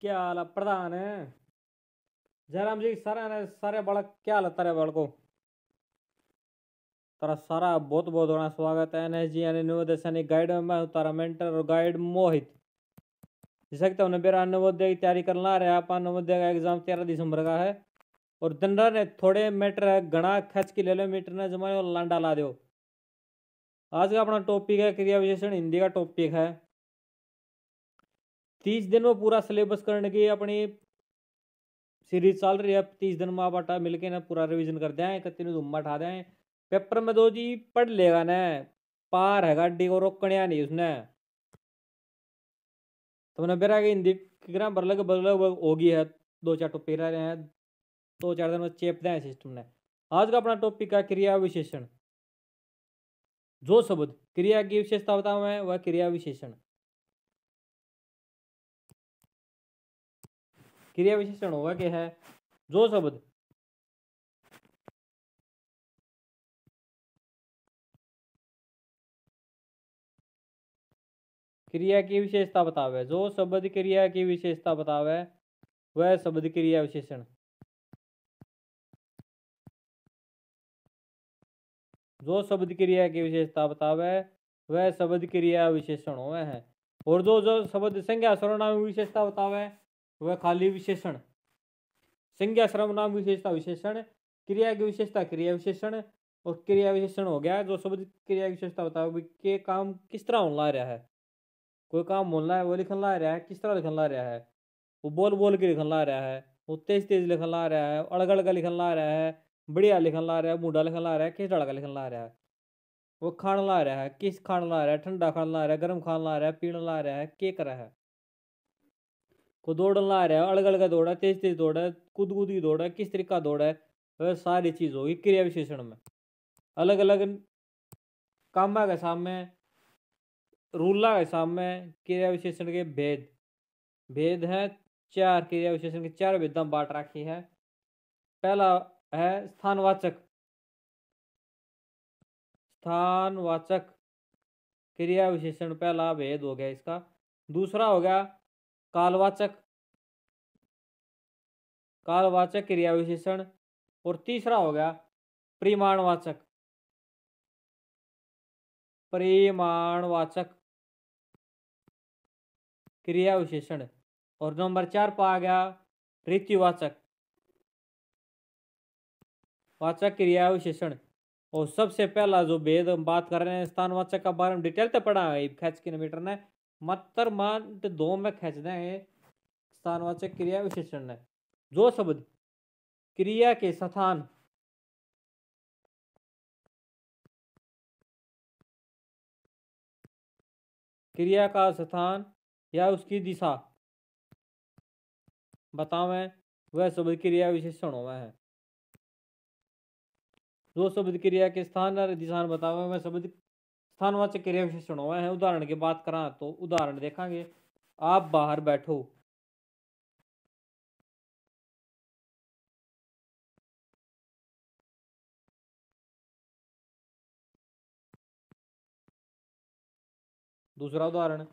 क्या हाल है प्रधान है जयराम जी सारे ने सारे बालक क्या हाल है तारे बालको तारा सारा बहुत बहुत बड़ा स्वागत है एनएसजी यानी नवोदय सैनिक गाइड में मैं हूं तारा मेंटर और गाइड मोहित जैसा कि तुमने मेरा नवोदय की तैयारी करना रहा आप नवोदय का एग्जाम 13 दिसंबर का है और दंडा ने थोड़े मीटर है घना खच के ले लो मीटर ने जमाने और लांडा ला दो। आज का अपना टॉपिक है क्रिया विशेषण हिंदी का टॉपिक है 30 दिन में पूरा सिलेबस करने की अपनी सीरीज चल रही है। 30 दिन में आप अटा मिलके ना पूरा रिवीजन कर दें इकतीस धुम्मा उठा दें पेपर में दो जी पढ़ लेगा ना पार है गाड़ी को रोकने नहीं उसने तुमने बेरा की हिंदी ग्राम भर लगे बदल होगी है 2-4 टॉपिक रह रहे हैं 2-4 दिन में चेप दें सिस्टम ने। आज का अपना टॉपिक है क्रिया विशेषण। जो शब्द क्रिया की विशेषता बताओ मैं वह क्रिया विशेषण। क्रिया विशेषण होगा क्या है जो शब्द क्रिया की विशेषता बतावे जो शब्द क्रिया की विशेषता बतावे वह शब्द क्रिया विशेषण। जो शब्द क्रिया की विशेषता बतावे वह शब्द क्रिया विशेषण हुए हैं। और जो जो शब्द संज्ञा सर्वनाम विशेषता बतावे वह खाली विशेषण। संज्ञा सर्वनाम विशेषता विशेषण क्रिया की विशेषता क्रिया विशेषण और क्रिया विशेषण हो गया जो शब्द क्रिया की विशेषता बतावे के काम किस तरह होने ला रहा है। कोई काम बोलना है वो लिखन ला रहा है किस तरह लिखन ला रहा है वो बोल बोल के लिखन ला रहा है वो तेज तेज लिखन ला रहा है अड़ग अड़ग लिखन ला रहा है बढ़िया लिखन ला रहा है बूढ़ा लिखन ला रहा है किस डड़ का लिखन ला रहा है वो खान ला रहा है किस खान ला रहा है ठंडा खान ला रहा है गर्म खान ला रहा है पीण ला रहा है के कर रहा है को दौड़ ला रहा है अड़ग अड़ग दौड़ है तेज तेज दौड़ है कूद कूद की दौड़ है किस तरीका दौड़ है वह सारी चीज होगी क्रिया विशेषण में। अलग अलग कामा के सामने रूला के सामने क्रिया विशेषण के भेद भेद है चार क्रिया विशेषण के चार भेदा बांट रखी है। पहला है स्थानवाचक स्थानवाचक क्रिया विशेषण पहला भेद हो गया इसका। दूसरा हो गया कालवाचक कालवाचक क्रिया विशेषण और तीसरा हो गया परिमाणवाचक परिमाणवाचक क्रिया विशेषण। और नंबर 4 पर आ गया रीतिवाचक वाचक क्रिया विशेषण। और सबसे पहला जो भेद हम बात कर रहे हैं स्थानवाचक का बारे में डिटेल तो पढ़ा है खैच किलोमीटर ने मात्र मान 2 में खींच दें स्थानवाचक क्रिया विशेषण ने। जो शब्द क्रिया के स्थान क्रिया का स्थान या उसकी दिशा बतावें वह शब्द क्रिया विशेषण हुआ है। जो शब्द क्रिया के स्थान और दिशा बतावे वह शब्द स्थानवाचक क्रिया विशेषण हुआ है। उदाहरण की बात करा तो उदाहरण देखेंगे आप बाहर बैठो दूसरा उदाहरण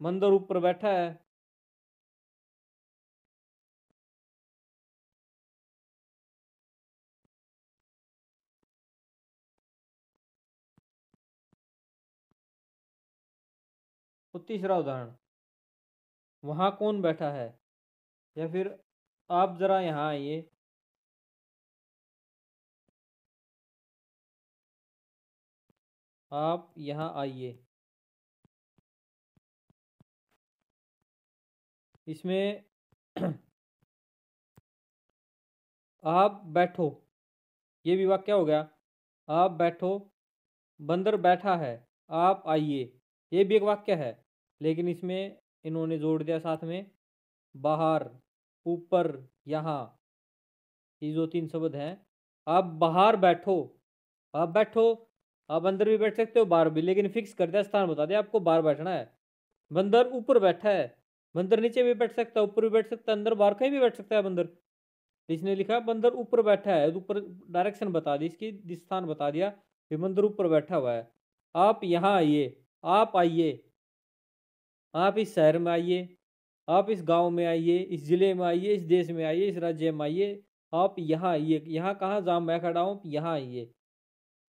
मंदिर ऊपर बैठा है तो तीसरा उदाहरण वहां कौन बैठा है या फिर आप जरा यहाँ आइए आप यहाँ आइए। इसमें आप बैठो ये भी वाक्य हो गया आप बैठो बंदर बैठा है आप आइए ये भी एक वाक्य है। लेकिन इसमें इन्होंने जोड़ दिया साथ में बाहर ऊपर यहाँ ये जो 3 शब्द हैं। आप बाहर बैठो आप बैठो आप अंदर भी बैठ सकते हो बाहर भी लेकिन फिक्स कर दिया स्थान बता दिया आपको बाहर बैठना है। बंदर ऊपर बैठा है बंदर नीचे भी बैठ सकता है ऊपर भी बैठ सकता है अंदर बाहर कहीं भी बैठ सकता है बंदर। इसने लिखा बंदर ऊपर बैठा है ऊपर डायरेक्शन बता दी इसकी स्थान बता दिया कि बंदर ऊपर बैठा हुआ है। आप यहाँ आइए आप आइए आप इस शहर में आइए आप इस गांव में आइए, इस जिले में आइए, इस देश में आइए, इस राज्य में आइए, आप यहाँ आइए, यहाँ कहाँ जहाँ मैं खड़ा हूँ यहाँ आइए।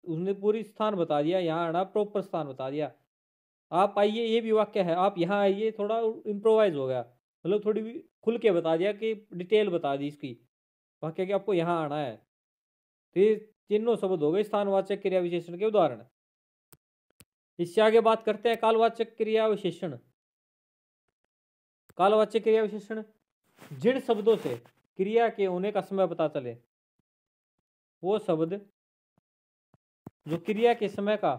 उसने पूरी स्थान बता दिया, यहाँ आना प्रॉपर स्थान बता दिया। आप आइए ये भी वाक्य है, आप यहाँ आइए थोड़ा इम्प्रोवाइज हो गया, मतलब थोड़ी भी खुल के बता दिया कि डिटेल बता दी इसकी वाक्य कि आपको यहाँ आना है। तो ये तीनों शब्द हो गए स्थानवाचक क्रिया विशेषण के उदाहरण। इससे आगे बात करते हैं कालवाचक क्रिया विशेषण। कालवाचक क्रिया विशेषण जिन शब्दों से क्रिया के होने का समय पता चले, वो शब्द जो क्रिया के समय का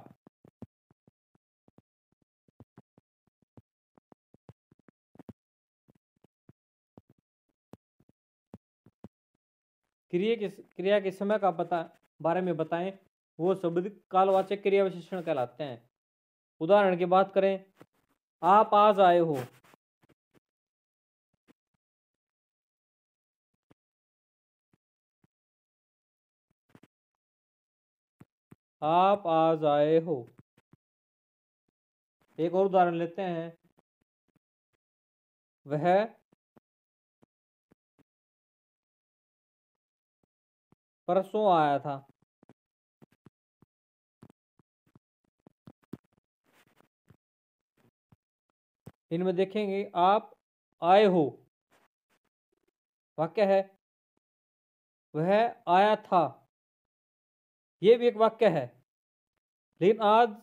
क्रिया के समय का पता बारे में बताएं, वो शब्द कालवाचक क्रिया विशेषण कहलाते हैं। उदाहरण की बात करें, आप आज आए हो, आप आज आए हो। एक और उदाहरण लेते हैं, वह परसों आया था। इनमें देखेंगे आप आए हो वाक्य है, वह आया था ये भी एक वाक्य है। लेकिन आज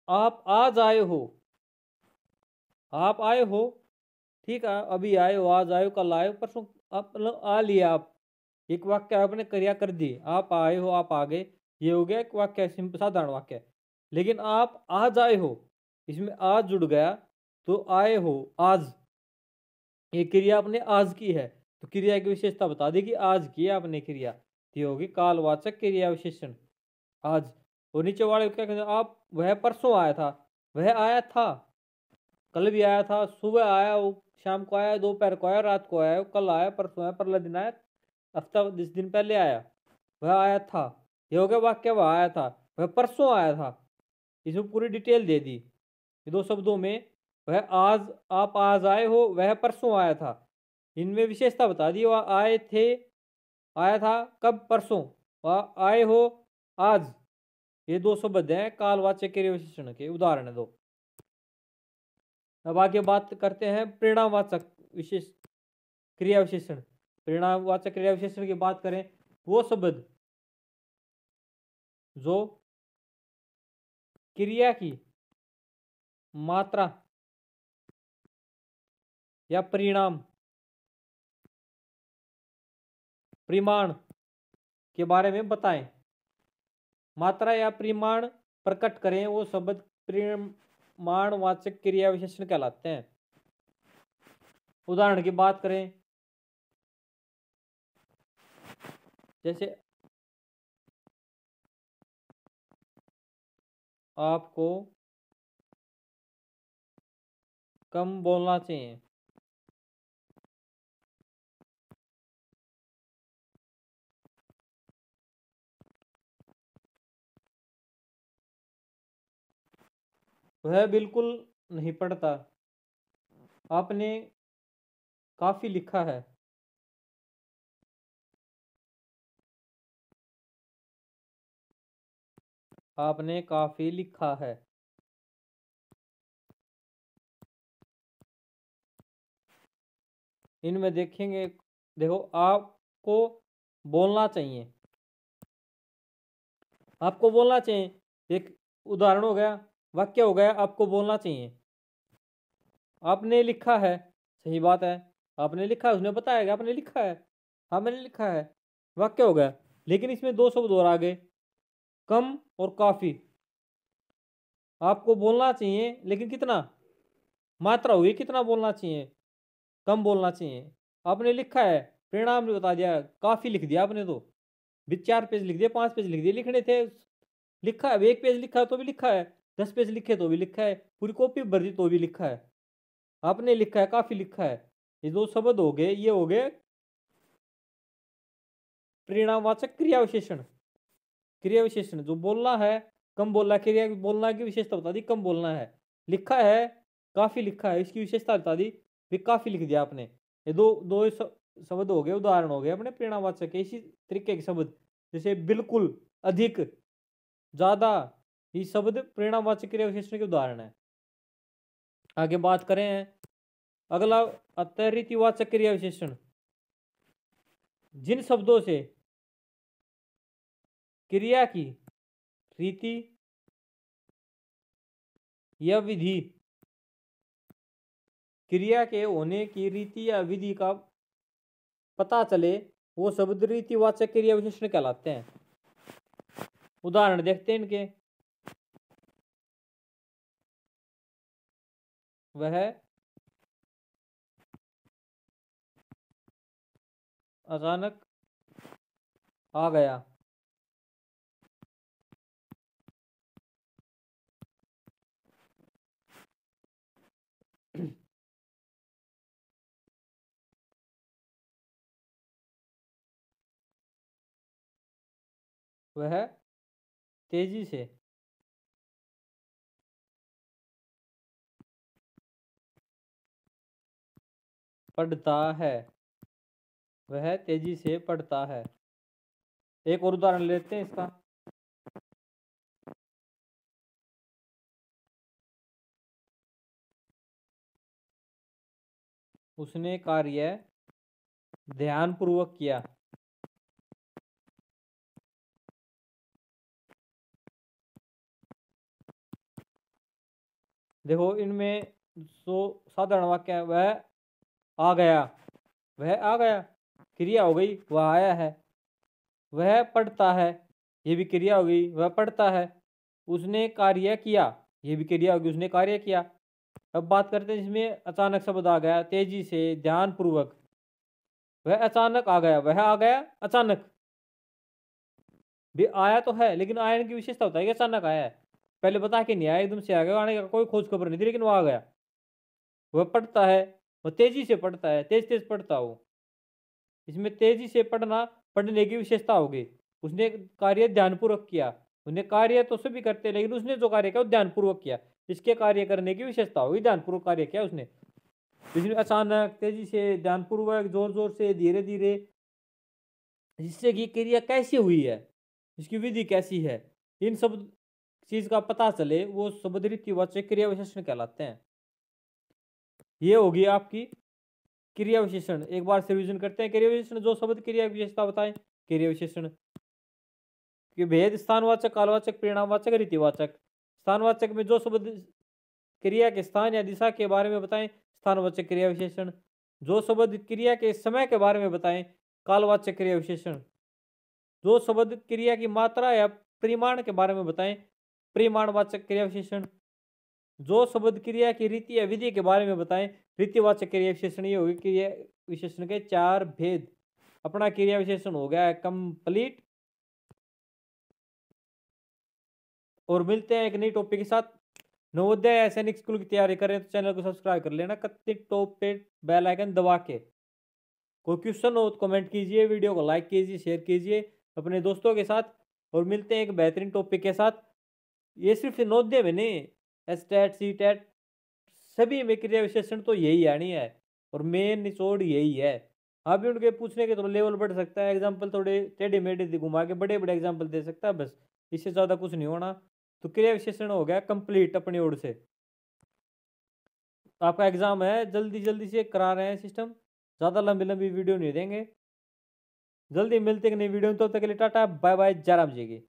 आप आज आए हो, आप आए हो ठीक है, अभी आए हो, आज आए हो, कल आए हो, परसों आप मतलब आ लिया आप, एक वाक्य आपने क्रिया कर दी, आप आए हो, आप आ गए, ये हो गया एक वाक्य, सिंपल साधारण वाक्य। लेकिन आप आज आए हो, इसमें आज जुड़ गया, तो आए हो आज, ये क्रिया आपने आज की है, तो क्रिया की विशेषता बता दी कि आज की आपने क्रिया, ये होगी कालवाचक क्रिया विशेषण आज। और नीचे वाले क्या कहते हैं, आप वह परसों आया था, वह आया था, कल भी आया था, सुबह आया, वो शाम को आया, दोपहर को आया, रात को आया, कल आया, परसों आया, परला दिन आया, हफ्ता 10 दिन पहले आया, वह आया था। ये हो गया वाक्य, वह आया था, वह परसों आया था, इसमें पूरी डिटेल दे दी। ये दो शब्दों में, वह आज, आप आज आए हो, वह परसों आया था, इनमें विशेषता बता दी। वह आए थे, आया था कब, परसों, वह आए हो आज, ये दो शब्द हैं कालवाचक क्रिया विशेषण के उदाहरण है दो। अब आगे बात करते हैं परिणामवाचक विशेष क्रिया विशेषण। परिणामवाचक क्रिया विशेषण की बात करें, वो शब्द जो क्रिया की मात्रा या परिणाम परिमाण के बारे में बताएं, मात्रा या परिमाण प्रकट करें, वो शब्द परिमाणवाचक क्रिया विशेषण कहलाते हैं। उदाहरण की बात करें, जैसे आपको कम बोलना चाहिए, वह बिल्कुल नहीं पढ़ता, आपने काफी लिखा है, आपने काफी लिखा है। इनमें देखेंगे, देखो आपको बोलना चाहिए, आपको बोलना चाहिए एक उदाहरण हो गया, वाक्य हो गया, आपको बोलना चाहिए। आपने लिखा है, सही बात है, आपने लिखा है, उसने बताया आपने लिखा है, हाँ मैंने लिखा है, वाक्य हो गया। लेकिन इसमें दो शब्द और आ गए, कम और काफी। आपको बोलना चाहिए लेकिन कितना, मात्रा हुई, कितना बोलना चाहिए, कम बोलना चाहिए। आपने लिखा है, परिणाम भी बता दिया, काफी लिख दिया आपने, तो भी 4 पेज लिख दिए, 5 पेज लिख दिए, लिखने थे, लिखा है, 1 पेज लिखा है तो भी लिखा है, 10 पेज लिखे तो भी लिखा है, पूरी कॉपी भर दी तो भी लिखा है। आपने लिखा है, काफी लिखा है, ये दो शब्द हो गए, ये हो गए परिणामवाचक क्रिया विशेषण। क्रिया विशेषण जो बोलना है, कम बोलना, क्रिया बोलना की विशेषता बता दी, कम बोलना है, लिखा है, काफी लिखा है, इसकी विशेषता बता दी, भी काफी लिख दिया आपने। ये दो दो शब्द हो गए, उदाहरण हो गए अपने प्रेरणावाचक के। इसी तरीके के शब्द जैसे बिल्कुल, अधिक, ज्यादा, ये शब्द प्रेरणावाचक क्रिया विशेषण के उदाहरण है। आगे बात करें, अगला आता है रीतिवाचक क्रिया विशेषण। जिन शब्दों से क्रिया की रीति या विधि, क्रिया के होने की रीति या विधि का पता चले, वो शब्द रीतिवाचक क्रिया विशेषण कहलाते हैं। उदाहरण देखते हैं इनके। वह अचानक आ गया, वह तेजी से पढ़ता है, वह तेजी से पढ़ता है। एक और उदाहरण लेते हैं इसका। उसने कार्य ध्यानपूर्वक किया। देखो इनमें साधारण वाक्य है, वह आ गया, वह आ गया, क्रिया हो गई, वह आया है। वह पढ़ता है, ये भी क्रिया हो गई, वह पढ़ता है। उसने कार्य किया, ये भी क्रिया होगी, उसने कार्य किया। अब बात करते हैं जिसमें अचानक शब्द आ गया, तेजी से, ध्यानपूर्वक। वह अचानक आ गया, वह आ गया अचानक। भी आया तो है, लेकिन आने की विशेषता होता है कि अचानक आया है। पहले बता के नहीं आया, एकदम से आ गया, आने का कोई खोज खबर नहीं थी, लेकिन वो आ गया। वह पढ़ता है, वह तेजी से पढ़ता है, तेज तेज पढ़ता हो। इसमें तेजी से पढ़ना, पढ़ने की विशेषता होगी। उसने कार्य ध्यानपूर्वक किया। उसने कार्य तो सभी करते हैं, लेकिन उसने जो कार्य किया वो ध्यानपूर्वक किया। इसके कार्य करने की विशेषता होगी, ध्यानपूर्वक कार्य किया उसने। इसमें अचानक, तेजी से, ध्यानपूर्वक, जोर जोर से, धीरे धीरे, जिससे कि क्रिया कैसी हुई है, इसकी विधि कैसी है, इन सब चीज का पता चले, वो शब्द रीतिवाचक क्रिया विशेषण कहलाते हैं। ये होगी आपकी क्रिया विशेषण। एक बार से रिवीजन करते हैं। क्रिया विशेषण जो शब्द क्रिया की विशेषता बताएं। क्रिया विशेषण के भेद: स्थानवाचक, कालवाचक, परिणामवाचक, रीतिवाचक। स्थानवाचक में जो शब्द क्रिया के स्थान या दिशा के बारे में बताएं, स्थानवाचक क्रिया विशेषण। जो शब्द क्रिया के समय के बारे में बताएं, कालवाचक क्रिया विशेषण। जो शब्द क्रिया की मात्रा या परिमाण के बारे में बताएं, परिमाणवाचक क्रिया विशेषण। जो शब्द क्रिया की रीति या विधि के बारे में बताएं, रीतिवाचक क्रिया विशेषण। ये होगी क्रिया विशेषण के 4 भेद। अपना क्रिया विशेषण हो गया है कंप्लीट। और मिलते हैं एक नई टॉपिक के साथ। नवोदय सैनिक स्कूल की तैयारी करें तो चैनल को सब्सक्राइब कर लेना, कत्ती टॉप पे बेल आइकन दबा के। कोई क्वेश्चन हो तो कमेंट कीजिए, वीडियो को लाइक कीजिए, शेयर कीजिए अपने दोस्तों के साथ। और मिलते हैं एक बेहतरीन टॉपिक के साथ। ये सिर्फ नवोदय में नहीं, एसटेट, सीटेट, सभी में क्रिया विशेषण तो यही आनी है, और मेन निचोड़ यही है। अभी उनके पूछने के तो लेवल बढ़ सकता है, एग्जाम्पल थोड़े टेढ़े मेढ़े घुमा के बड़े बड़े एग्जाम्पल दे सकता है, बस इससे ज़्यादा कुछ नहीं होना। तो क्रिया विशेषण हो गया कंप्लीट अपनी ओर से। आपका एग्जाम है, जल्दी जल्दी से करा रहे हैं सिस्टम, ज़्यादा लंबी लंबी वीडियो नहीं देंगे। जल्दी मिलते हैं नई वीडियो में, तब तक के लिए टाटा बाय बाय, जय राम जी की।